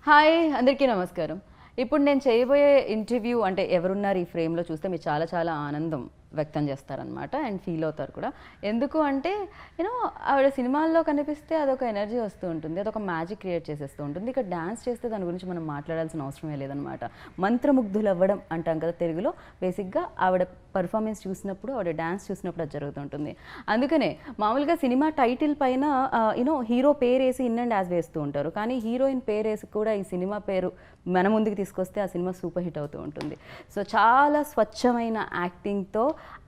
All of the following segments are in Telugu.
హాయ్ అందరికీ నమస్కారం. ఇప్పుడు నేను చేయబోయే ఇంటర్వ్యూ అంటే ఎవరున్నారు ఈ ఫ్రేమ్లో చూస్తే మీరు చాలా చాలా ఆనందం వ్యక్తం చేస్తారనమాట అండ్ ఫీల్ అవుతారు కూడా. ఎందుకు అంటే యూనో ఆవిడ సినిమాల్లో కనిపిస్తే అదొక ఎనర్జీ వస్తూ ఉంటుంది, అదొక మ్యాజిక్ క్రియేట్ చేసేస్తూ ఉంటుంది. ఇక్కడ డ్యాన్స్ చేస్తే దాని గురించి మనం మాట్లాడాల్సిన అవసరమే లేదనమాట. మంత్రముగ్ధులు అవ్వడం అంటాం కదా తెలుగులో. బేసిక్గా ఆవిడ పర్ఫార్మెన్స్ చూసినప్పుడు, ఆవిడ డ్యాన్స్ చూసినప్పుడు అది జరుగుతుంటుంది. అందుకనే మామూలుగా సినిమా టైటిల్ పైన యూనో హీరో పేరు వేసి ఇన్ అండ్ యాజ్ వేస్తూ ఉంటారు, కానీ హీరోయిన్ పేరు వేసి కూడా ఈ సినిమా పేరు మన ముందుకు తీసుకొస్తే ఆ సినిమా సూపర్ హిట్ అవుతూ ఉంటుంది. సో చాలా స్వచ్ఛమైన యాక్టింగ్తో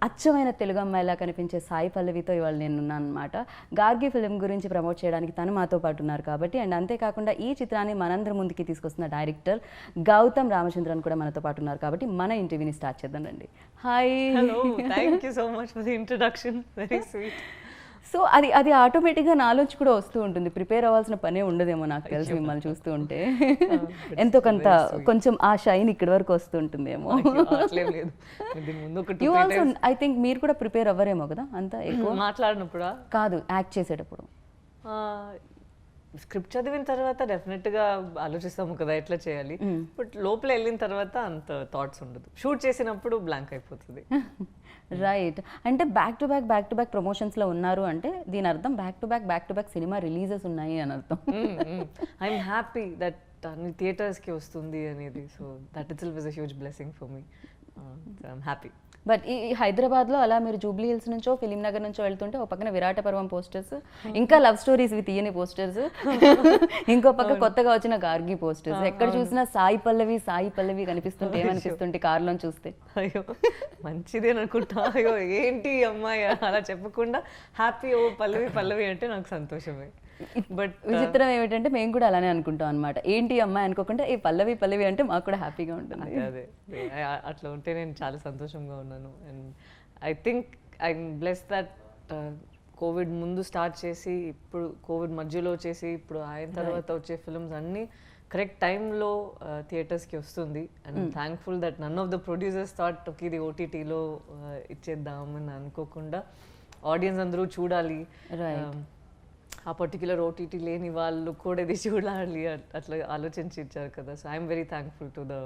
అచ్చమైన తెలుగు అమ్మాయిలా కనిపించే సాయి పల్లవితో ఇవాళ నేను ఉన్నాను అనమాట. గార్గి ఫిలిం గురించి ప్రమోట్ చేయడానికి తను మాతో పాటు ఉన్నారు కాబట్టి, అండ్ అంతేకాకుండా ఈ చిత్రాన్ని మనందరి ముందుకి తీసుకొస్తున్న డైరెక్టర్ గౌతమ్ రామచంద్రన్ కూడా మనతో పాటు ఉన్నారు కాబట్టి మన ఇంటర్వ్యూని స్టార్ట్ చేద్దాం రండి. Hi. Hello, thank you so much for the introduction, very sweet. So అది ఆటోమేటిక్గా నాలోంచి కూడా వస్తూ ఉంటుంది, ప్రిపేర్ అవ్వాల్సిన పనే ఉండదేమో నాకు తెలిసి మిమ్మల్ని చూస్తూ ఉంటే. ఎంతో కొంత కొంచెం ఆ షైన్ ఇక్కడి వరకు వస్తుంటుందేమో. యూ ఆల్సో ఐ థింక్ మీరు కూడా ప్రిపేర్ అవ్వరేమో కదా అంత ఎక్కువ మాట్లాడినప్పుడు కాదు, యాక్ట్ చేసేటప్పుడు. స్క్రిప్ట్ చదివిన తర్వాత డెఫినెట్గా ఆలోచిస్తాము కదా ఎట్లా చేయాలి, బట్ లోపల వెళ్ళిన తర్వాత అంత థాట్స్ ఉండదు. షూట్ చేసినప్పుడు బ్లాంక్ అయిపోతుంది. రైట్. అంటే బ్యాక్ టు బ్యాక్ ప్రమోషన్స్లో ఉన్నారు అంటే దీని అర్థం back to back cinema releases ఉన్నాయి అని అర్థం. ఐఎమ్ హ్యాపీ దట్ అన్ని థియేటర్స్కి వస్తుంది అనేది. So that it is a huge blessing for me. I'm happy. But ఈ హైదరాబాద్లో అలా మీరు జూబ్లీ హిల్స్ నుంచో ఫిలిం నగర్ నుంచో వెళ్తుంటే ఒక పక్కన విరాట పర్వం పోస్టర్స్, ఇంకా లవ్ స్టోరీస్ వి తీయని పోస్టర్స్, ఇంకో పక్క కొత్తగా వచ్చిన గార్గి పోస్టర్స్, ఎక్కడ చూసినా సాయి పల్లవి కనిపిస్తుంటే ఏమనిపిస్తుంటే కార్లో చూస్తే? అయ్యో మంచిదే అనుకుంటా. అయ్యో ఏంటి అమ్మాయి అలా చెప్పకుండా హ్యాపీ ఓ పల్లవి అంటే నాకు సంతోషమే. బట్ విచిత్రం ఏమిటంటే మేము కూడా అలానే అనుకుంటాం అనమాట. ఏంటి అమ్మాయి అనుకోకుండా ఈ పల్లవి అంటే మాకు కూడా హ్యాపీగా ఉంటుంది. అదే అట్లా ఉంటే నేను చాలా సంతోషంగా ఉన్నాను. And I think I'm bless that Covid ముందు స్టార్ట్ చేసి ఇప్పుడు కోవిడ్ మధ్యలో చేసి ఇప్పుడు అయిన తర్వాత వచ్చే ఫిల్మ్స్ అన్నీ కరెక్ట్ టైంలో థియేటర్స్కి వస్తుంది. And thankful that none of the producers thought okay ఇది ఓటీటీలో ఇచ్చేద్దామని అనుకోకుండా ఆడియన్స్ అందరూ చూడాలి, ఆ పర్టిక్యులర్ ఓటీటీ లేని వాళ్ళు కూడా ఇది చూడాలి అట్లా ఆలోచించి ఇచ్చారు కదా. So I'm very thankful to the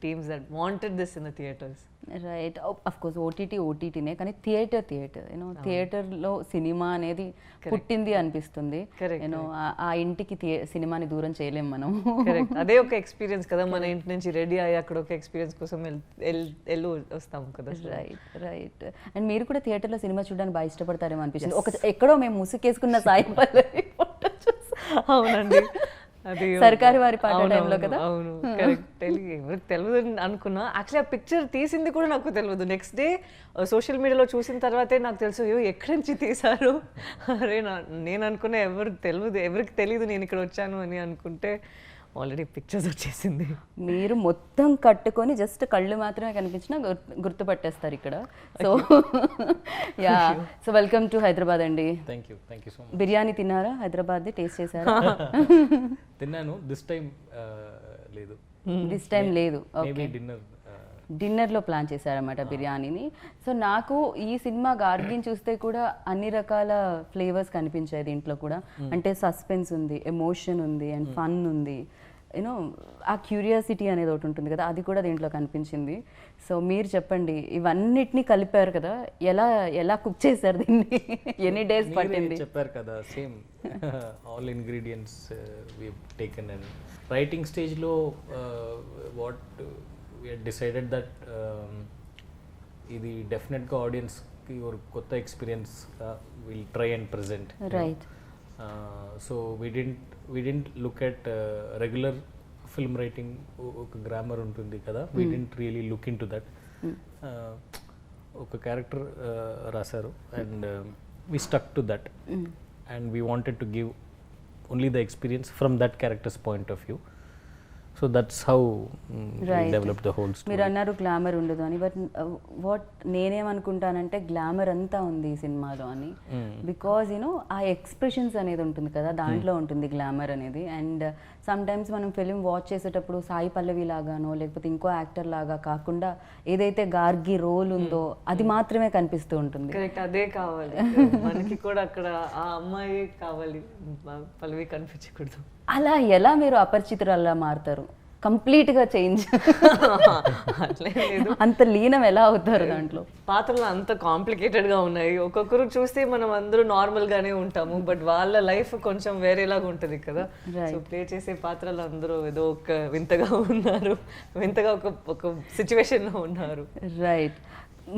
teams that wanted this in the theatres. Right. Of course ఓటీటీనే, కానీ థియేటర్ యూనో థియేటర్లో సినిమా అనేది పుట్టింది అనిపిస్తుంది. యూనో ఆ ఇంటికి సినిమాని దూరం చేయలేము మనం. కరెక్ట్. అదే ఒక ఎక్స్పీరియన్స్ కదా, మన ఇంటి నుంచి రెడీ అయ్యి అక్కడ ఒక ఎక్స్పీరియన్స్ కోసం వెళ్ళి వస్తాము కదా. రైట్. అండ్ మీరు కూడా థియేటర్లో సినిమా చూడడానికి బాగా ఇష్టపడతారేమో అనిపిస్తుంది. ఎక్కడో మేము ముసుకేసుకున్న సాయి పల్లవి ఫోటో చూసి. అవునండి, అది సర్కారు వారి పాట టైంలో కదా. అవును, కరెక్ట్. ఎవరికి తెలియదు అనుకున్నా. యాక్చువల్లీ ఆ పిక్చర్ తీసింది కూడా నాకు తెలియదు. నెక్స్ట్ డే సోషల్ మీడియాలో చూసిన తర్వాతే నాకు తెలుసు అయ్యో ఎక్కడి నుంచి తీశారు. అరే నేను అనుకున్నా ఎవరికి తెలియదు నేను ఇక్కడ వచ్చాను అని అనుకుంటే ఆల్రెడీ పిక్చర్స్ వచ్చేసింది. మీరు మొత్తం కట్టుకొని జస్ట్ కళ్ళు మాత్రమే కనిపించినా గుర్తుపట్టేస్తారు ఇక్కడ. So yeah, so welcome to Hyderabad అండి. Thank you so much. Biryani తిన్నారా? హైదరాబాద్ది టేస్ట్ చేశారా? తిన్నాను. దిస్ టైం లేదు. ఓకే, డిన్నర్లో ప్లాన్ చేశారన్నమాట బిర్యానీని. సో నాకు ఈ సినిమా గార్గిని చూస్తే కూడా అన్ని రకాల ఫ్లేవర్స్ కనిపించాయి దీంట్లో కూడా. అంటే సస్పెన్స్ ఉంది, ఎమోషన్ ఉంది, అండ్ ఫన్ ఉంది. యూనో ఆ క్యూరియాసిటీ అనేది ఒకటి ఉంటుంది కదా, అది కూడా దీంట్లో కనిపించింది. సో మీరు చెప్పండి, ఇవన్నిటినీ కలిపారు కదా, ఎలా కుక్ చేశారు దీన్ని? ఎన్ని డేస్ పట్టింది? చెప్పారు కదా, same all ingredients we taken. And writing స్టేజ్లో what we had decided that ఇది డెఫినెట్గా ఆడియన్స్కి ఒక కొత్త ఎక్స్పీరియన్స్గా will try and present. Right. So we didn't look at regular film writing, ఒక గ్రామర్ ఉంటుంది కదా, we didn't really look into that. ఒక క్యారెక్టర్ రాశారు and we stuck to that, and we wanted to give only the experience from that character's point of view. So that's how we developed the whole story. మీరు అన్నారు గ్లామర్ ఉండదు అని, బట్ వాట్ నేనేమనుకుంటానంటే గ్లామర్ అంతా ఉంది ఈ సినిమాలో అని. బికాజ్ యూనో ఆ ఎక్స్ప్రెషన్స్ అనేది ఉంటుంది కదా, దాంట్లో ఉంటుంది గ్లామర్ అనేది. అండ్ సమ్ టైమ్స్ మనం ఫిలిం వాచ్ చేసేటప్పుడు సాయి పల్లవి లాగానో లేకపోతే ఇంకో యాక్టర్ లాగా కాకుండా ఏదైతే గార్గి రోల్ ఉందో అది మాత్రమే కనిపిస్తూ ఉంటుంది. కరెక్ట్, అదే కావాలి మనకి కూడా. అక్కడ ఆ అమ్మాయి కావాలి, పల్లవి కనిపించకూడదు. అలా ఎలా మీరు అపరిచితురాల్లా మారుతారు? కంప్లీట్గా చేంజ్ అట్లే లేదు, అంత లీనం ఎలా అవుతారు దాంట్లో? పాత్రలు అంత కాంప్లికేటెడ్గా ఉన్నాయి. ఒక్కొక్కరు చూస్తే మనం అందరూ నార్మల్గానే ఉంటాము, బట్ వాళ్ళ లైఫ్ కొంచెం వేరేలాగా ఉంటుంది కదా. సో ప్లే చేసే పాత్రలు అందరూ ఏదో ఒక వింతగా ఉన్నారు, వింతగా ఒక సిచ్యువేషన్లో ఉన్నారు. రైట్.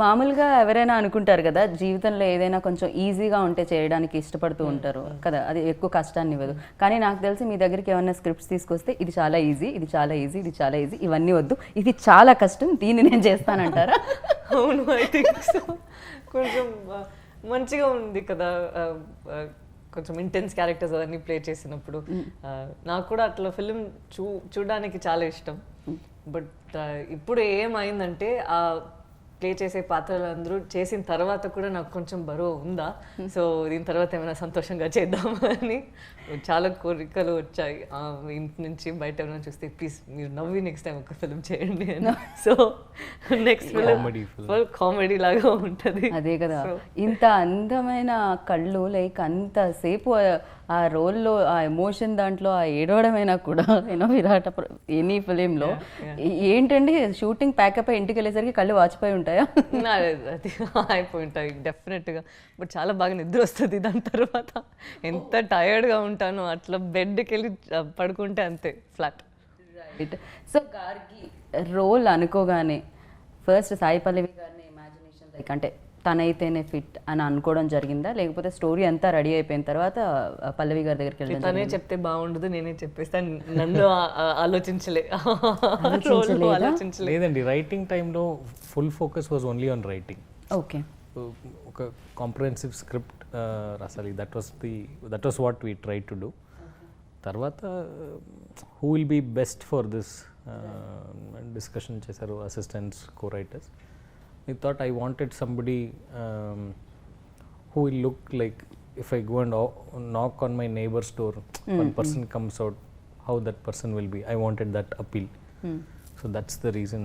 మామూలుగా ఎవరైనా అనుకుంటారు కదా, జీవితంలో ఏదైనా కొంచెం ఈజీగా ఉంటే చేయడానికి ఇష్టపడుతూ ఉంటారు కదా, అది ఎక్కువ కష్టాన్ని ఇవ్వదు. కానీ నాకు తెలిసి మీ దగ్గరికి ఏమైనా స్క్రిప్ట్స్ తీసుకొస్తే ఇది చాలా ఈజీ, ఇది చాలా ఈజీ, ఇది చాలా ఈజీ, ఇవన్నీ వద్దు, ఇది చాలా కష్టం, దీన్ని నేను చేస్తానంటారా? అవును, ఐ థింక్ సో. కొంచెం మంచిగా ఉంది కదా, కొంచెం ఇంటెన్స్ క్యారెక్టర్స్ అవన్నీ ప్లే చేసినప్పుడు. నాకు కూడా అట్లా ఫిలిం చూడడానికి చాలా ఇష్టం. బట్ ఇప్పుడు ఏమైందంటే ఆ ప్లే చేసే పాత్రలు అందరూ చేసిన తర్వాత కూడా నాకు కొంచెం బరువు ఉందా, సో దీని తర్వాత ఏమైనా సంతోషంగా చేద్దామని చాలా కోరికలు వచ్చాయి. ఇంటి నుంచి బయట ఏమైనా చూస్తే ప్లీజ్ మీరు నవ్వి నెక్స్ట్ టైం ఒక ఫిల్మ్ చేయండి అని. So next film full comedy లాగా ఉంటుంది. అదే కదా, ఇంత అందమైన కళ్ళు, లైక్ అంతసేపు ఆ రోల్లో ఆ ఎమోషన్ దాంట్లో ఆ ఏడవడమైనా కూడా విరాట ఎనీ ఫిలింలో ఏంటండి షూటింగ్ ప్యాకప్ అయ్యి ఇంటికి వెళ్ళేసరికి కళ్ళు వాచిపోయి ఉంటాయా? అది అయిపోయి ఉంటాయి డెఫినెట్గా. బట్ చాలా బాగా నిద్ర వస్తుంది దాని తర్వాత. ఎంత టైర్డ్గా ఉంటానో అట్లా బెడ్కి వెళ్ళి పడుకుంటే అంతే flat. Right. So Gargi role అనుకోగానే ఫస్ట్ సాయి పల్లవి గారిని ఇమాజినేషన్ లైక్ అంటే తనైతేనే ఫిట్ అని అనుకోవడం జరిగిందా, లేకపోతే స్టోరీ అంతా రెడీ అయిపోయిన తర్వాత పల్లవి గారి దగ్గరికి వెళ్ళడం? తనే చెప్తే బాగుండదు, నేనే చెప్పేస్తాను, నన్ను లేదండి. రైటింగ్ టైంలో full focus was only on writing. Okay. ఒక కాంప్రహెన్సివ్ స్క్రిప్ట్ రాసాలి, that was what we try to do. తర్వాత who will be best for this discussion చేశారు assistants, co writers. I thought I wanted somebody who will look like, if I go and knock on my neighbor's door, one person comes out, how that person will be. I wanted that appeal. So that's the reason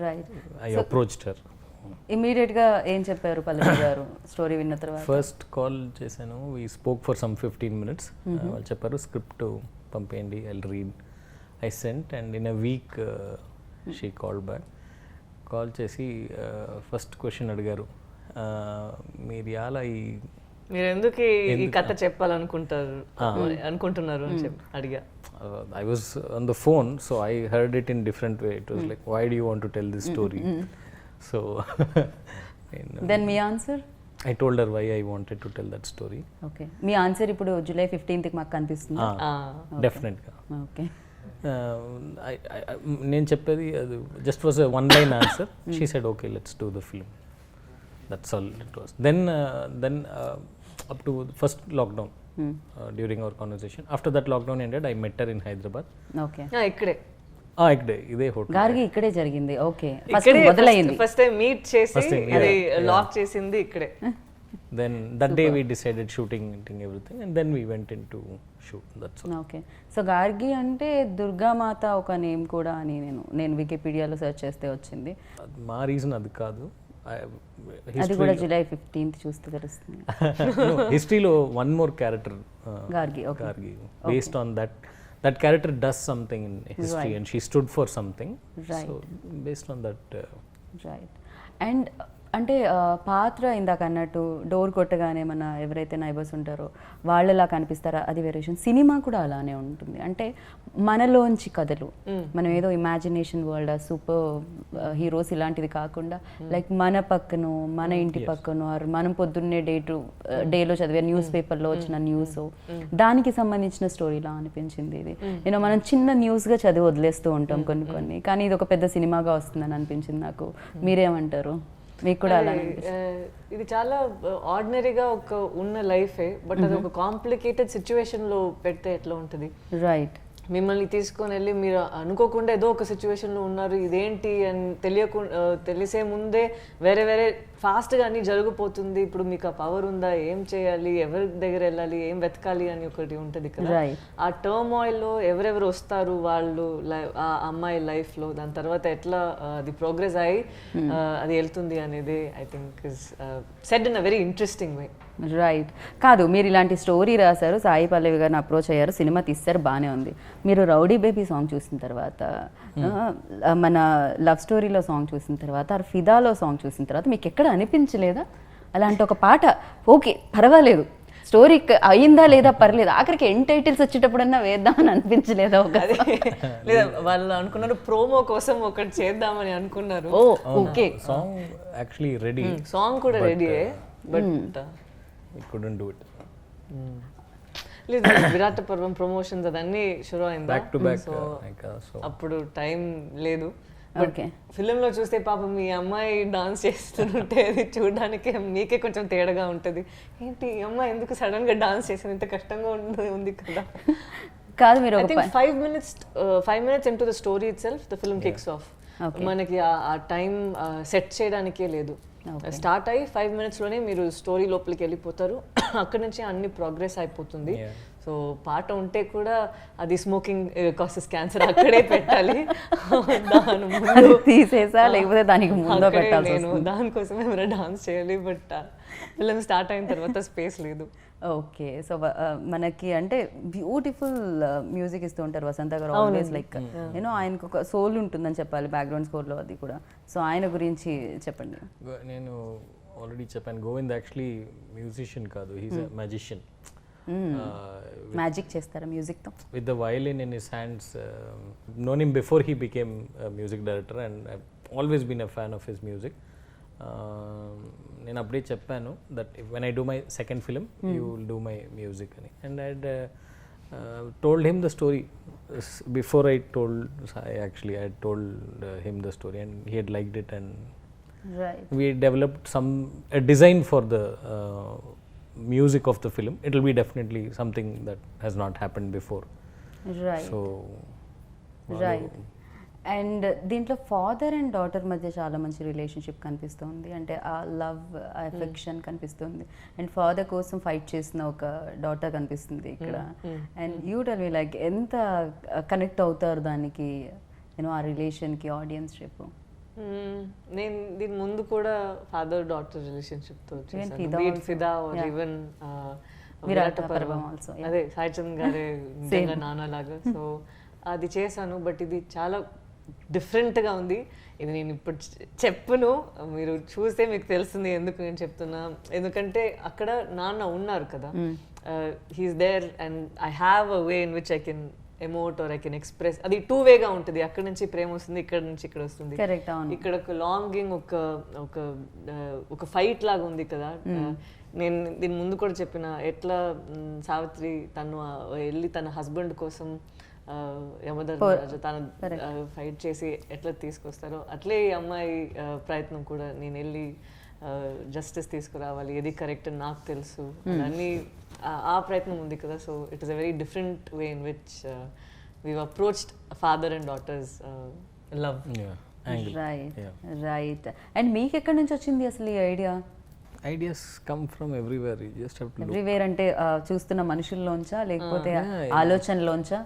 right. I approached her. ఇమీడియట్గా ఏం చెప్పారు పల్లవి గారు స్టోరీ విన్న తర్వాత? ఫస్ట్ కాల్ చేశాను, we spoke for some 15 minutes. వాళ్ళు చెప్పారు script పంపేయండి, I'll read. I sent and in a week she called back. Call చేసి ఫస్ట్ క్వశ్చన్ అడిగారు, మీరు ఎలా మీరు ఎందుకు ఈ కథ అనుకుంటున్నారు అని చెప్పి అడిగా. I was on the phone, so I heard it in different way. It was like, why do you want to tell this story? So then me answer? I told her why I wanted to tell that story. Okay. Me answer ఇప్పుడు July 15th మాకు కనిపిస్తుంది? డెఫినెట్గా. ఓకే. నేను చెప్పేది అది just was one line answer. She said okay let's do the film, that's all it was. Then up to first lockdown, during our conversation, after that lockdown ended, I met her in Hyderabad. Okay. ఇక్కడే ఇదే హోటల్ గార్గి ఇక్కడే జరిగింది. ఓకే. ఫస్ట్ మొదలైంది, ఫస్ట్ టైం మీట్ చేసి ఇది లాక్ చేసింది ఇక్కడే. Then that day we decided shooting everything, and then we went into shoot. That's all. Okay. So Gargi అంటే దుర్గామాత ఒక నేమ్ కూడా అని నేను వికీపీడియాలో సెర్చ్ చేస్తే వచ్చింది. మా రీజన్ అది కాదు, అది కూడా July 15th చూస్తే తెలుస్తుంది. హిస్టరీలో one more character Gargi, based on that character does something in history, and she stood for something, so based on that. Right. And అంటే పాత్ర ఇందాక అన్నట్టు డోర్ కొట్టగానే మన ఎవరైతే నైబర్స్ ఉంటారో వాళ్ళలా కనిపిస్తారా, అది వేరియేషన్. సినిమా కూడా అలానే ఉంటుంది, అంటే మనలోంచి కథలు, మనం ఏదో ఇమాజినేషన్ వరల్డ్ సూపర్ హీరోస్ ఇలాంటిది కాకుండా లైక్ మన పక్కనో మన ఇంటి పక్కనో మనం పొద్దున్నే డేలో చదివే న్యూస్ పేపర్లో వచ్చిన న్యూస్, దానికి సంబంధించిన స్టోరీలా అనిపించింది ఇది. మనం చిన్న న్యూస్గా చదివి వదిలేస్తూ ఉంటాం కొన్ని, కానీ ఇది ఒక పెద్ద సినిమాగా వస్తుందని అనిపించింది నాకు. మీరేమంటారు? మీకు కూడా అలా ఇది చాలా ఆర్డినరీగా ఒక ఉన్న లైఫే, బట్ అది ఒక కాంప్లికేటెడ్ సిచ్యువేషన్ లో పెడితే ఎట్లా ఉంటుంది? రైట్. మిమ్మల్ని తీసుకొని వెళ్ళి మీరు అనుకోకుండా ఏదో ఒక సిచ్యువేషన్లో ఉన్నారు, ఇదేంటి అని తెలిసే ముందే వేరే వేరే ఫాస్ట్గా అన్నీ జరిగిపోతుంది. ఇప్పుడు మీకు ఆ పవర్ ఉందా, ఏం చేయాలి, ఎవరి దగ్గర వెళ్ళాలి, ఏం వెతకాలి అని ఒకటి ఉంటుంది కదా. ఆ టర్మాయిల్లో ఎవరెవరు వస్తారు వాళ్ళు ఆ అమ్మాయి లైఫ్లో, దాని తర్వాత ఎట్లా అది ప్రోగ్రెస్ అయ్యి అది వెళ్తుంది అనేది I think is said in a very interesting way. Right. కాదు, మీరు ఇలాంటి స్టోరీ రాశారు, సాయి పల్లవి గారిని అప్రోచ్ అయ్యారు, సినిమా తీస్తారు, బాగానే ఉంది. మీరు రౌడీ బేబీ సాంగ్ చూసిన తర్వాత, మన లవ్ స్టోరీలో సాంగ్ చూసిన తర్వాత, ఫిదాలో సాంగ్ చూసిన తర్వాత మీకు ఎక్కడ అనిపించలేదా అలాంటి ఒక పాట ఓకే పర్వాలేదు, స్టోరీ అయిందా లేదా పర్లేదు, ఆఖరికి ఎండ్ టైటిల్స్ వచ్చేటప్పుడన్నా వేద్దామని అనిపించలేదా? లేదా వాళ్ళు అనుకున్నారు ప్రోమో కోసం ఒకటి చేద్దామని అనుకున్నారు. Okay, song actually ready, song కూడా రెడీయే, but we couldn't do it. లేదు, విరాట పర్వం ప్రమోషన్స్ అదన్నీ షురు అయిందా, బ్యాక్ టు బ్యాక్, సో అప్పుడు టైం లేదు. బట్ ఫిలింలో చూస్తే పాపం మీ అమ్మాయి డాన్స్ చేస్తుంటే అది చూడడానికి మీకే కొంచెం తేడాగా ఉంటుంది. ఏంటి ఈ అమ్మాయి ఎందుకు సడన్ గా డాన్స్ చేసింది, ఇంత కష్టంగా ఉంది కదా. కాదు, మీరు 5 minutes into the story itself the film kicks off. మనకి ఆ టైం సెట్ చేయడానికే లేదు. స్టార్ట్ అయ్యి 5 minutes లోనే మీరు స్టోరీ లోపలికి వెళ్ళిపోతారు, అక్కడ నుంచి అన్ని ప్రోగ్రెస్ అయిపోతుంది. సో పాట ఉంటే కూడా అది స్మోకింగ్ కాసెస్ క్యాన్సర్ అక్కడే పెట్టాలి, దాని ముందు తీసేసా లేకపోతే దానికి ముందు పెట్టాలి, నేను దానికోసమే ఏమైనా డాన్స్ చేయాలి. బట్ ఫిల్మ్ స్టార్ట్ అయిన తర్వాత స్పేస్ లేదు. ఓకే, సో మనకి అంటే బ్యూటిఫుల్ మ్యూజిక్ ఇస్తూ ఉంటారు వసంత గారు, ఆల్వేస్ లైక్ యూనో ఆయనకు ఒక సోల్ ఉంటుందని చెప్పాలి బ్యాక్గ్రౌండ్ స్కోర్లో, అది కూడా. సో ఆయన గురించి చెప్పండి. నేను ఆల్రెడీ చెప్పాను, గోవింద్ యాక్చువల్లీ మ్యూజిషియన్ కాదు, హీస్ ఎ మ్యాజిషియన్. మ్యాజిక్ చేస్తారా మ్యూజిక్తో? With the violin in his hands. Known him before he became music director and I always been a fan of his music. నేను అప్పుడే చెప్పాను that when I do my second film you will do my music అని. And I told him the story before I told Sai. Actually I told him the story and he had liked it, and we developed a design for the music of the film. It will be definitely something that has not happened before. So and దీంట్లో ఫాదర్ అండ్ డాటర్ మధ్య చాలా మంచి రిలేషన్షిప్ కనిపిస్తుంది, అంటే ఆ లవ్, ఆ ఎఫెక్షన్ కనిపిస్తుంది. అండ్ ఫాదర్ కోసం ఫైట్ చేసిన ఒక డాటర్ కనిపిస్తుంది ఇక్కడ. And you tell me like ఎంత కనెక్ట్ అవుతారు దానికి, యూనో ఆ రిలేషన్కి, ఆడియన్స్షిప్? నేను దీని ముందు కూడా ఫాదర్ డాటర్ రిలేషన్షిప్తో చేశాను, ఫిదా ఆర్ ఈవెన్ విరాట పర్వం ఆల్సో. అదే సాయి చంద్ గారే నిజంగా నాన్నలాగా, సో అది చేశాను. బట్ ఇది చాలా డిఫరెంట్గా ఉంది. ఇది నేను ఇప్పుడు చెప్పును, మీరు చూస్తే మీకు తెలుస్తుంది ఎందుకు నేను చెప్తున్నా. ఎందుకంటే అక్కడ నాన్న ఉన్నారు కదా, he's there and I have a way in which I can emote or I can express. అది 2 వేగా ఉంటుంది, అక్కడ నుంచి ప్రేమ వస్తుంది, ఇక్కడ నుంచి ఇక్కడ వస్తుంది. ఇక్కడ ఒక లాంగింగ్, ఒక ఫైట్ లాగా ఉంది కదా. నేను దీని ముందు కూడా చెప్పిన, ఎట్లా సావిత్రి తను వెళ్ళి తన హస్బెండ్ కోసం యమధర్మరాజు తను ఫైట్ చేసి ఎట్లా తీసుకొస్తారో, అట్లే ఈ అమ్మాయి ప్రయత్నం కూడా, నేను వెళ్ళి జస్టిస్ తీసుకురావాలి, ఏది కరెక్ట్ అని నాకు తెలుసు, అన్నీ ఆ ప్రయత్నం ఉంది కదా. So it is a very different way in which we approached father and daughters love. Right. And మీకు ఎక్కడి నుంచి వచ్చింది అసలు ఈ idea? Ideas come from everywhere, you just have to look. Everywhere అంటే చూస్తున్న మనుషుల్లోంచా లేకపోతే ఆలోచనలోంచా?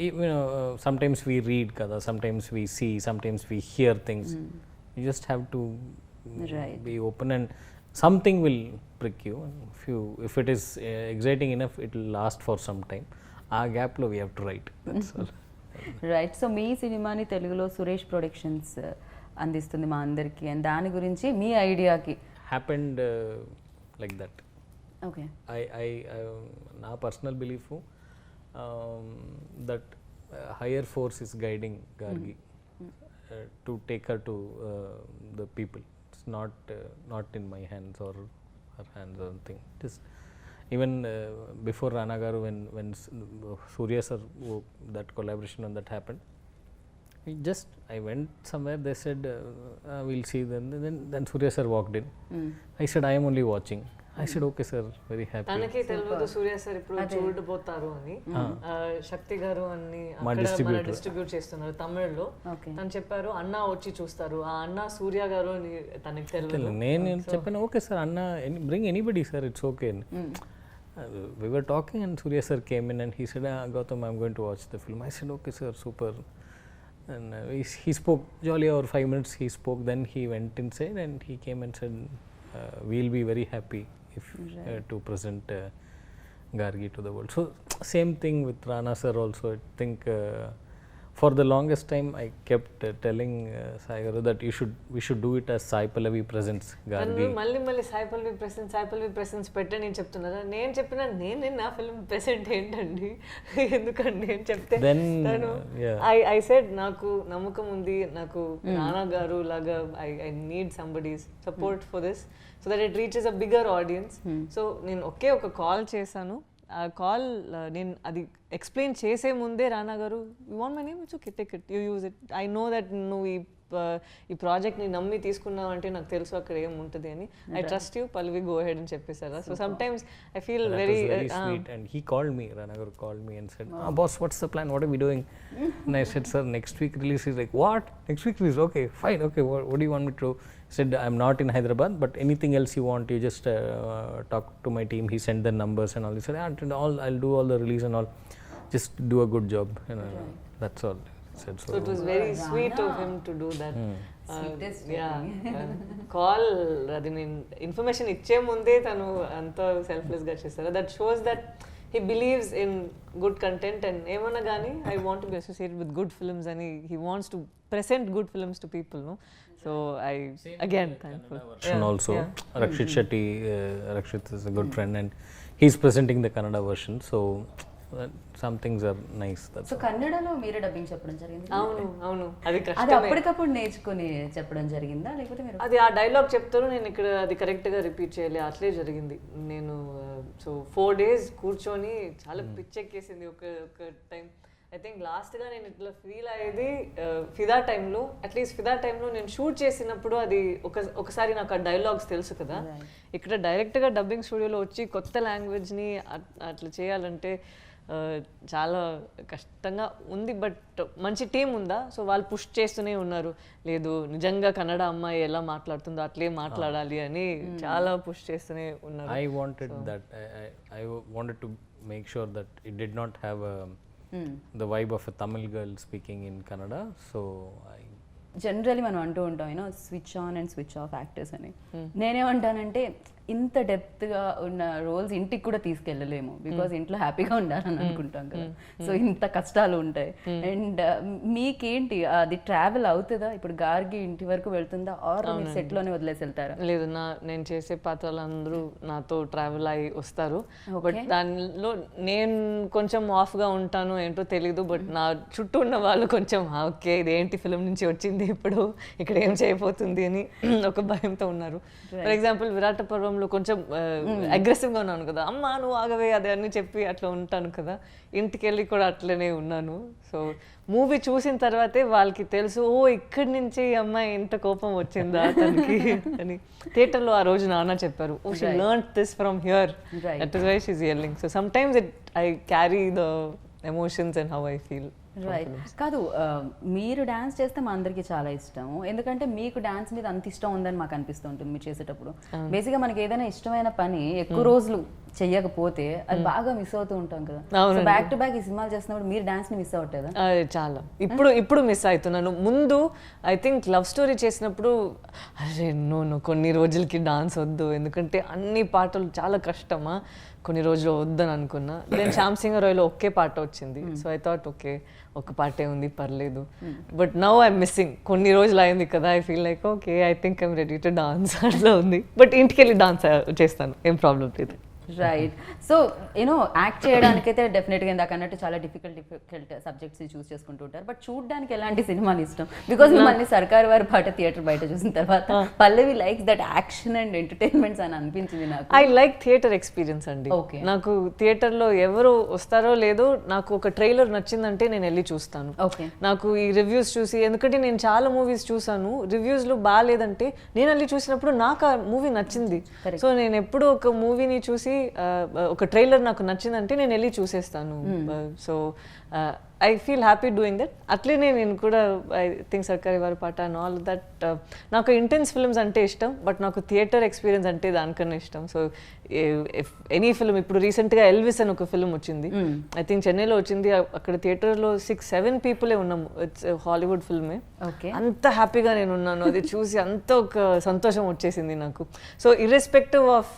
You know, sometimes we read kada, sometimes we see, sometimes we hear things. You just have to be open and something will prick you. If it is exciting enough, it will last for some time. Aa gap lo we have to write, that's all. Right. So మీ సినిమాని తెలుగులో సురేష్ ప్రొడక్షన్స్ అందిస్తుంది మా అందరికి, అండ్ దాని గురించి మీ ఐడియాకి happened like that. Okay. I na personal belief that higher force is guiding Gargi to take her to the people. It's not in my hands or her hands or anything. It is even before Rana Garu, when Surya sir, that collaboration when that happened, I went somewhere, they said we'll see, then Surya sir walked in. I said I am only watching, I said, okay sir, very happy. తనకి తెలియదు సూర్య సార్ ఇప్పుడు చూడబోతారు అని. శక్తి గారు అని అక్కడ మన డిస్ట్రిబ్యూట్ చేస్తున్నారు తమిళ్లో. తను చెప్పారు అన్న వచ్చి చూస్తారు, ఆ అన్న సూర్య గారు అని తనకి తెలియదు. నేను చెప్పాను ఓకే సార్ అన్న bring anybody sir, it's okay. We were talking and Surya sir came in and he said, Gautham, I'm going to watch the film. I said, okay sir, super. And he spoke jolly over 5 minutes. He spoke, then he went inside and he came and said, we'll be very happy if to present Gargi to the world. So same thing with Rana sir also. I think for the longest time I kept telling Sai Garu that we should do it as Sai Pallavi presents Gargi. మళ్ళీ Sai Pallavi presents పెట్టండి నేను చెప్తున్నారా? నేను చెప్పిన నేను నా ఫిల్మ్ ప్రెసెంట్ ఏంటండి ఎందుకంటే నేను చెప్తే I said నాకు నమ్మకం ఉంది, నాకు రానా గారు లాగా I need somebody's support for this so that it reaches a bigger audience. So నేను ఒక కాల్ చేశాను. ఆ కాల్ నేను అది ఎక్స్ప్లెయిన్ చేసే ముందే రానా గారు, you want my name, it's okay take it, you use it, I know that నువ్వు ఈ ప్రాజెక్ట్ని నమ్మి తీసుకున్నావు అంటే నాకు తెలుసు అక్కడ ఏముంటుంది అని, I trust you Pallavi, go head అని చెప్పేసారా. So sometimes I feel very sweet. And he called me, Rana Garu called me and said, boss, what's the plan, what are we doing? And I said, sir, next week release. He's like, what, next week release? Okay, fine, okay, what do you want me to do? I said, I'm not in Hyderabad, but anything else you want, you just talk to my team. He sent the numbers and all. He said, I'll do all the release and all, just do a good job, you know. That's all. So it was very sweet of him to do that. Call అది నేను ఇన్ఫర్మేషన్ ఇచ్చే ముందే తను అంత సెల్ఫ్లెస్ గా చేస్తారు. That shows that he believes in good content and ఏమన్నా కానీ I want to be associated with good films and he wants to present good films to people, no? So I again thankful. Also Rakshit Shetty, Rakshit is a good friend and he's presenting the Kannada version, so some things are nice. So కన్నడలో మీరే డబ్బింగ్ చెప్పడం జరిగింది? అవును అది అది అప్పటికప్పుడు నేర్చుకుని చెప్పడం జరిగిందా లేకపోతే మీరు అది ఆ డైలాగ్ చెప్తారు నేను ఇక్కడ అది కరెక్ట్గా రిపీట్ చేయాలి, అట్లే జరిగింది. నేను సో 4 days కూర్చొని చాలా పిచ్చెక్కేసింది ఒక టైం. ఐ థింక్ లాస్ట్గా నేను ఇట్లా ఫీల్ అయ్యేది ఫిదా టైంలో. అట్లీస్ట్ ఫిదా టైంలో నేను షూట్ చేసినప్పుడు అది ఒకసారి నాకు ఆ డైలాగ్స్ తెలుసు కదా, ఇక్కడ డైరెక్ట్గా డబ్బింగ్ స్టూడియోలో వచ్చి కొత్త లాంగ్వేజ్ని అట్లా చేయాలంటే చాలా కష్టంగా ఉంది. బట్ మంచి టీం ఉందా, సో వాళ్ళు పుష్ చేస్తూనే ఉన్నారు, లేదు నిజంగా కన్నడ అమ్మాయి ఎలా మాట్లాడుతుందో అట్లే మాట్లాడాలి అని చాలా పుష్ చేస్తూనే ఉన్నారు. I wanted to make sure that it did not have the vibe of a Tamil girl speaking in Kannada, so generally మనం అంటూ ఉంటాం you know switch on and switch off actors అని. నేనేమంటానంటే ఇంత డెప్త్గా ఉన్న రోల్స్ ఇంటికి కూడా తీసుకెళ్ళలేము, బికాజ్ ఇంట్లో హ్యాపీగా ఉండాలని అనుకుంటాం కదా, సో ఇంత కష్టాలు ఉంటాయి. అండ్ మీకేంటి అది ట్రావెల్ అవుతుందా? ఇప్పుడు గార్గి ఇంటి వరకు వెళ్తుందా ఆర్ సెట్లోనే వదిలేసి వెళ్తారా? లేదు, నేను చేసే పాత్రలు అందరూ నాతో ట్రావెల్ అయి వస్తారు. బట్ దానిలో నేను కొంచెం ఆఫ్గా ఉంటాను ఏంటో తెలీదు, బట్ నా చుట్టూ ఉన్న వాళ్ళు కొంచెం ఓకే ఇదేంటి ఫిలిం నుంచి వచ్చింది ఇప్పుడు ఇక్కడ ఏం చేయబోతుంది అని ఒక భయంతో ఉన్నారు. ఫర్ ఎగ్జాంపుల్ విరాట పర్వంలో కొంచెం అగ్రెసివ్గా ఉన్నాను కదా, అమ్మ నువ్వు ఆగవే అది అన్ని చెప్పి అట్లా ఉంటాను కదా, ఇంటికి వెళ్ళి కూడా అట్లనే ఉన్నాను. సో మూవీ చూసిన తర్వాతే వాళ్ళకి తెలుసు, ఓ ఇక్కడి నుంచి ఈ అమ్మాయి ఇంత కోపం వచ్చిందా తనకి అని. థియేటర్లో ఆ రోజు నాన్న చెప్పారు, oh she learned this from here, that is why she is yelling. So sometimes I carry the emotions and how I feel. Right. కాదు, మీరు డాన్స్ చేస్తే మా అందరికీ చాలా ఇష్టం, ఎందుకంటే మీకు డాన్స్ మీద అంత ఇష్టం ఉందని మాకు అనిపిస్తూ ఉంటుంది మీరు చేసేటప్పుడు. బేసిక్గా మనకి ఏదైనా ఇష్టమైన పని ఎక్కువ రోజులు చెయ్యకపోతే అది బాగా మిస్ అవుతూ ఉంటాం కదా. బ్యాక్ టు బ్యాక్ ఈ సినిమాలు చేస్తున్నప్పుడు మీరు డాన్స్ ని మిస్ అవుతారా? చాలా, ఇప్పుడు మిస్ అవుతున్నాను. ముందు ఐ థింక్ లవ్ స్టోరీ చేసినప్పుడు అరే నో కొన్ని రోజులకి డాన్స్ వద్దు, ఎందుకంటే అన్ని పాటలు చాలా కష్టమా, కొన్ని రోజులు వద్దని అనుకున్నా. దెన్ శ్యామ్ సింగ్ రాయ్లో ఒకే పాట వచ్చింది, సో ఐ థాట్ ఓకే ఒక పాటే ఉంది పర్లేదు. బట్ నౌ ఐఎమ్ మిస్సింగ్, కొన్ని రోజులు అయింది కదా, I feel like okay I think I'm ready to dance అట్లా ఉంది. బట్ ఇంటికి వెళ్ళి డాన్స్ చేస్తాను, ఏం ప్రాబ్లం లేదు. రైట్. సో యూనో యాక్ట్ చేయడానికైతే డెఫినెట్గా ఇందాక అన్నట్టు చాలా డిఫికల్ట్ సబ్జెక్ట్స్ చూస్ చేసుకుంటూ ఉంటారు. బట్ చూడడానికి ఎలాంటి సినిమాలు ఇష్టం? బికాజ్ మిమ్మల్ని సర్కార్ వారి పాట థియేటర్ బయట చూసిన తర్వాత Pallavi likes that action and entertainments అని అనిపించింది నాకు. ఐ లైక్ థియేటర్ ఎక్స్పీరియన్స్ అండి. Okay. నాకు థియేటర్లో ఎవరు వస్తారో లేదో నాకు ఒక ట్రైలర్ నచ్చిందంటే నేను వెళ్ళి చూస్తాను. ఓకే. నాకు ఈ రివ్యూస్ చూసి, ఎందుకంటే నేను చాలా మూవీస్ చూసాను, రివ్యూస్లో బాగాలేదంటే నేను వెళ్ళి చూసినప్పుడు నాకు ఆ మూవీ నచ్చింది. సో నేను ఎప్పుడు ఒక మూవీని చూసి ఒక ట్రైలర్ నాకు నచ్చిందంటే నేను వెళ్ళి చూసేస్తాను. So I feel happy doing that. అట్లనే నేను కూడా I think Sarkaru Vaari Paata and all that. నాకు ఇంటెన్స్ ఫిల్మ్స్ అంటే ఇష్టం, బట్ నాకు థియేటర్ ఎక్స్పీరియన్స్ అంటే దానికన్నా ఇష్టం. సో ఎనీ ఫిల్మ్, ఇప్పుడు రీసెంట్గా ఎల్విస్ అని ఒక ఫిల్మ్ వచ్చింది, ఐ థింక్ చెన్నైలో వచ్చింది. అక్కడ థియేటర్లో 6-7 పీపులే ఉన్నాము. ఇట్స్ హాలీవుడ్ ఫిల్మే. అంత హ్యాపీగా నేను ఉన్నాను అది చూసి, అంత ఒక సంతోషం వచ్చేసింది నాకు. So irrespective of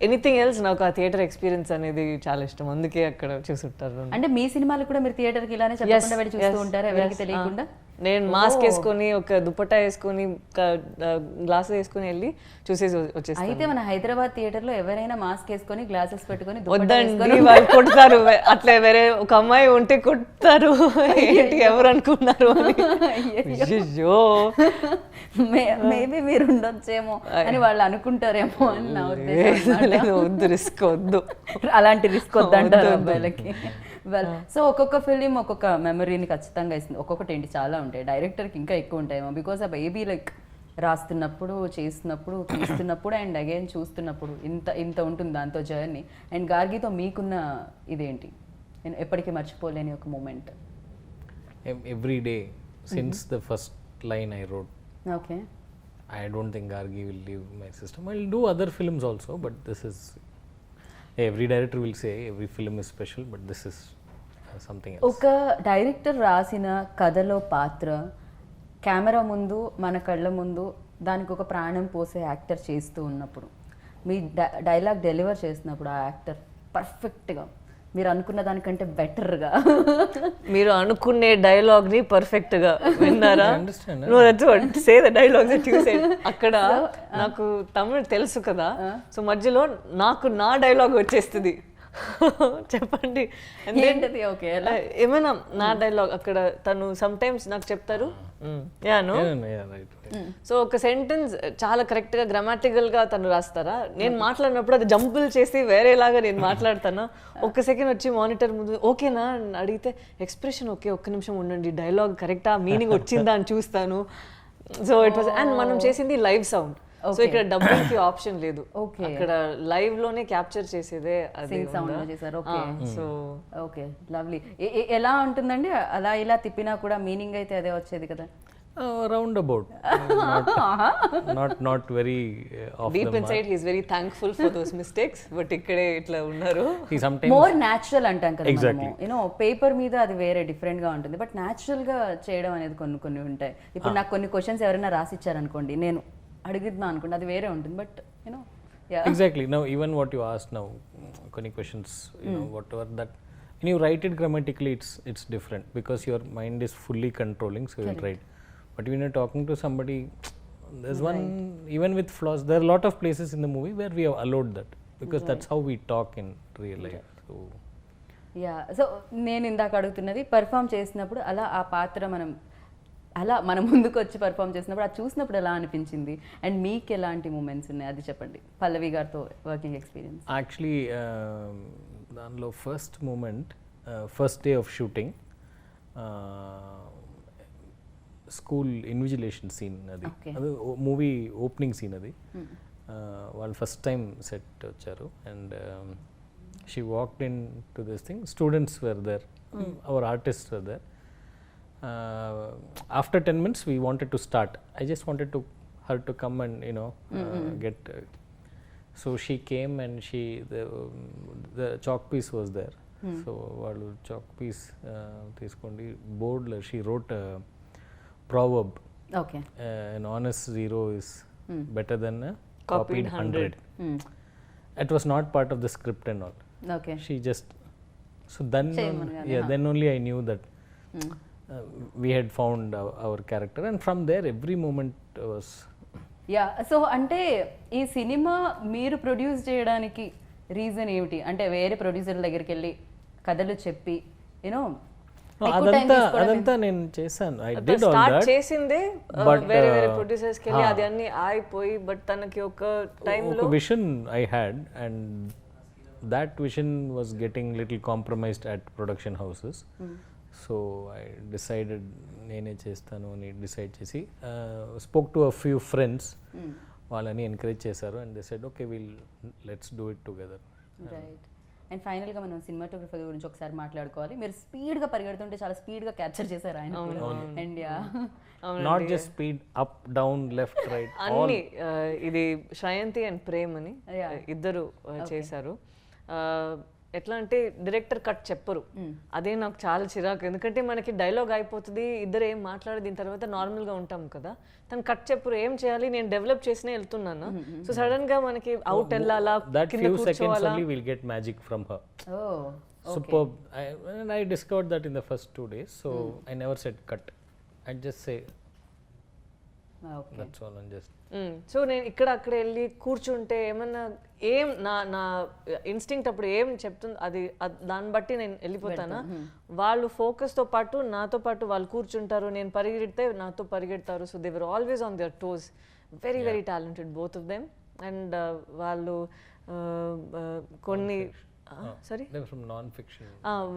anything else నాకు ఆ థియేటర్ ఎక్స్పీరియన్స్ అనేది చాలా ఇష్టం, అందుకే అక్కడ చూసుంటారు. అంటే మీ సినిమాలు కూడా మీరు థియేటర్కి ఇలానే చెప్పకుండా వెళ్ళి చూస్తూ ఉంటారు ఎవరికి తెలియకుండా? నేను మాస్క్ వేసుకొని, ఒక దుపట్టా వేసుకొని, గ్లాసెస్ వేసుకొని వెళ్ళి చూసేసి వచ్చేస్తాను. అయితే మన హైదరాబాద్ థియేటర్ లో ఎవరైనా మాస్క్ వేసుకొని గ్లాసెస్ పెట్టుకొని వద్దండి, వాళ్ళు కొడతారు. అట్లా వేరే ఒక అమ్మాయి ఉంటే కొడతారు. ఏంటి ఎవరు అనుకున్నారు అని. మేబీ మీరు ఉండొచ్చేమో అని వాళ్ళు అనుకుంటారేమో అని నా ఉద్దేశం. వద్దు, రిస్క్ వద్దు, అలాంటి రిస్క్ వద్దంటారు అబ్బాయిలకి. వెల్, సో ఒక్కొక్క ఫిలిం ఒక్కొక్క మెమరీని ఖచ్చితంగా ఇస్తుంది. ఒక్కొక్కటి ఏంటి చాలా ఉంటాయి, డైరెక్టర్కి ఇంకా ఎక్కువ ఉంటాయేమో. బికాస్ ఆ బేబీ లైక్ రాస్తున్నప్పుడు, చేస్తున్నప్పుడు, తీస్తున్నప్పుడు అండ్ అగైన్ చూస్తున్నప్పుడు ఇంత ఉంటుంది దాంతో జర్నీ. అండ్ గార్గితో మీకున్న ఇదేంటి, నేను ఎప్పటికీ మర్చిపోలేని ఒక moment? Every day since the first line I wrote. Okay. I don't think Gargi will leave my system. I'll do other films also, but this is, every director will say every film is special, but this is something else. ఒక డైరెక్టర్ రాసిన కథలో పాత్ర కెమెరా ముందు, మన కళ్ళ ముందు దానికి ఒక ప్రాణం పోసే యాక్టర్ చేస్తూ ఉన్నప్పుడు, మీ డైలాగ్ డెలివర్ చేసినప్పుడు ఆ యాక్టర్ పర్ఫెక్ట్గా మీరు అనుకున్న దానికంటే బెటర్గా, మీరు అనుకునే డైలాగ్ ని పర్ఫెక్ట్ గా విన్నారా? అక్కడ నాకు తమిళ్ తెలుసు కదా, సో మధ్యలో నాకు నా డైలాగ్ వచ్చేస్తుంది. చెప్పండి ఓకే, ఏమైనా నా డైలాగ్ అక్కడ తను సమ్ టైమ్స్ నాకు చెప్తారు. సో ఒక సెంటెన్స్ చాలా కరెక్ట్ గా గ్రామాటికల్ గా తను రాస్తారా, నేను మాట్లాడినప్పుడు అది జంపుల్ చేసి వేరేలాగా నేను మాట్లాడతానా, ఒక్క సెకండ్ వచ్చి మానిటర్ ముందు ఓకేనా అని అడిగితే ఎక్స్ప్రెషన్ ఓకే, ఒక్క నిమిషం ఉండండి, డైలాగ్ కరెక్టా, మీనింగ్ వచ్చిందా అని చూస్తాను. సో ఇట్ వాస్, అండ్ మనం చేసింది లైవ్ సౌండ్, సో ఇక్కడ డబ్బింగ్ కి ఆప్షన్ లేదు, అక్కడ లైవ్ లోనే క్యాప్చర్ చేసేదే అది సౌండ్ చేశారు. Okay, so okay, lovely. ఎలా ఉంటుందండి అలా ఇలా తిప్పినా కూడా మీనింగ్ అయితే అదే వచ్చేది కదా? Round about, not very off deep the inside mark. he is very thankful for those mistakes, but ikkade itla unnaru. He sometimes more natural అంటాం కదా Exactly. మనము, యూనో పేపర్ మీద అది వేరే డిఫరెంట్ గా ఉంటుంది, బట్ న్యాచురల్ గా చేయడం అనేది కొన్ని ఉంటాయి. ఇప్పుడు నాకు కొన్ని క్వశ్చన్స్ ఎవరైనా రాసిచ్చారనుకోండి, నేను అడిగిద్దాం అనుకోండి, అది వేరే ఉంటుంది, but you know Exactly. Now, even what you asked now, కొన్ని questions, you know, whatever that, when you write it grammatically, it's different because your mind is fully controlling, so you'll write. But when you're talking to somebody, there's one, even with flaws, there are a lot of places in the movie where we have allowed that because that's how we talk in real life. So so నేను ఇందాక అడుగుతున్నది, పర్ఫామ్ చేసినప్పుడు అలా ఆ పాత్ర అలా మన ముందుకు వచ్చి పర్ఫామ్ చేసినప్పుడు అది చూసినప్పుడు ఎలా అనిపించింది, అండ్ మీకు ఎలాంటి మూమెంట్స్ ఉన్నాయి అది చెప్పండి, పల్లవి గారితో వర్కింగ్ ఎక్స్పీరియన్స్. యాక్చువల్లీ దానిలో first moment, first day of shooting, school invigilation scene, అది మూవీ ఓపెనింగ్ సీన్. అది వాళ్ళు ఫస్ట్ టైం సెట్ వచ్చారు and she walked into this thing, students were there, our artist were there. After 10 minutes we wanted to start. I just wanted her to come and get so she came and the chalk piece was there. So vallu chalk piece teeskondi board lo she wrote a proverb. Okay. An honest zero is better than a copied 100. It was not part of the script and all. Okay. She just, so then then only I knew that we had found our character, and from there every moment was. So అంటే ఈ సినిమా మీరు ప్రొడ్యూస్ చేయడానికి రీజన్ ఏమిటి? అంటే వేరే ప్రొడ్యూసర్ దగ్గరికి వెళ్ళి కథలు చెప్పి యూనో అదంతా నేను చేశాను. I did all start that. చేసిందే వేరే వేరే ప్రొడ్యూసర్స్ కి వెళ్ళి అది అన్ని ఆగిపోయి, బట్ తనకి ఒక టైంలో ఒక vision I had and that vision was getting little compromised at production houses. So I decided నేనే చేస్తాను అని డిసైడ్ చేసి spoke to a few friends. వాళ్ళని ఎంకరేజ్ చేశారు and they said okay let's do it together. Right. And ఫైనల్గా మనం సినిమాటోగ్రఫీ గురించి ఒకసారి మాట్లాడుకోవాలి. మీరు స్పీడ్గా పరిగెడుతుంటే చాలా స్పీడ్గా క్యాప్చర్ చేశారు ఆయన కూడా. And not just speed, up down, left, right అన్ని. ఇది శ్రయంతి అండ్ ప్రేమ్ అని ఇద్దరు చేశారు. ఎట్లా అంటే డైరెక్టర్ కట్ చెప్పరు, అదే నాకు చాలా చిరాకు. ఎందుకంటే మనకి డైలాగ్ అయిపోతుంది, ఇద్దరు ఏం మాట్లాడి దీని తర్వాత నార్మల్గా ఉంటాం కదా, తను కట్ చెప్పరు. ఏం చేయాలి, నేను డెవలప్ చేసినే వెళ్తున్నాను. సో సడన్ గా మనకి అవుట్ వెళ్ళాలా, that few seconds only we'll get magic from her. Oh, superb. I discovered that in the first 2 days, so I never said cut. I just say okay, that's all and just so నేను ఇక్కడ అక్కడ వెళ్ళి కూర్చుంటే ఏమన్నా ఏం నా ఇన్స్టింక్ట్ అప్పుడు ఏం చెప్తుంది అది దాన్ని బట్టి నేను వెళ్ళిపోతానా. వాళ్ళు ఫోకస్తో పాటు నాతో పాటు వాళ్ళు కూర్చుంటారు, నేను పరిగెడితే నాతో పరిగెడతారు. So they were always on their toes. Very very talented both of them. And వాళ్ళు కొన్ని సారీ from non-fiction.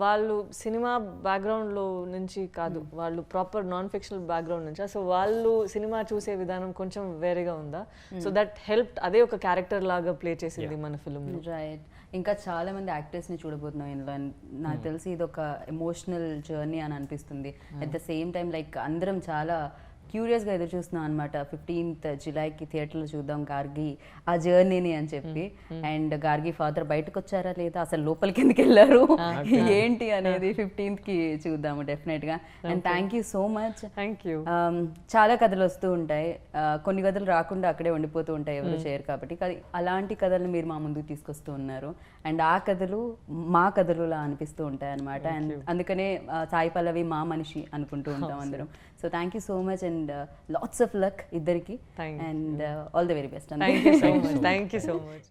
వాళ్ళు సినిమా బ్యాక్గ్రౌండ్లో నుంచి కాదు, వాళ్ళు ప్రాపర్ నాన్ ఫిక్షనల్ బ్యాక్గ్రౌండ్ నుంచి. సో వాళ్ళు సినిమా చూసే విధానం కొంచెం వేరేగా ఉందా. సో దట్ హెల్ప్, అదే ఒక క్యారెక్టర్ లాగా ప్లే చేసింది మన ఫిల్మ్లో. రైట్. ఇంకా చాలా మంది యాక్టర్స్ని చూడబోతున్నాం ఇందులో. నాకు తెలిసి ఇది ఒక ఎమోషనల్ జర్నీ అని అనిపిస్తుంది. At the same time like అందరం చాలా క్యూరియస్గా ఎదురు చూస్తున్నాం అనమాట. 15th జులైకి థియేటర్లో చూద్దాం గార్గి ఆ జర్నీని అని చెప్పి. అండ్ గార్గి ఫాదర్ బయటకు వచ్చారా లేదా, అసలు లోపలికి ఎందుకు వెళ్ళారు, ఏంటి అనేది 15th చూద్దాము డెఫినెట్గా. And thank you so much. Thank you. చాలా కథలు వస్తూ ఉంటాయి, కొన్ని కథలు రాకుండా అక్కడే ఉండిపోతూ ఉంటాయి, ఎవరు చేయరు కాబట్టి. అలాంటి కథలను మీరు మా ముందుకు తీసుకొస్తూ ఉన్నారు. అండ్ ఆ కథలు మా కథలులా అనిపిస్తూ ఉంటాయి అనమాట. అండ్ అందుకనే సాయి పల్లవి మా మనిషి అనుకుంటూ ఉంటాం అందరం. So thank you so much and lots of luck ఇద్దరికి. And all the very best. Thank you so much. Thank you so much.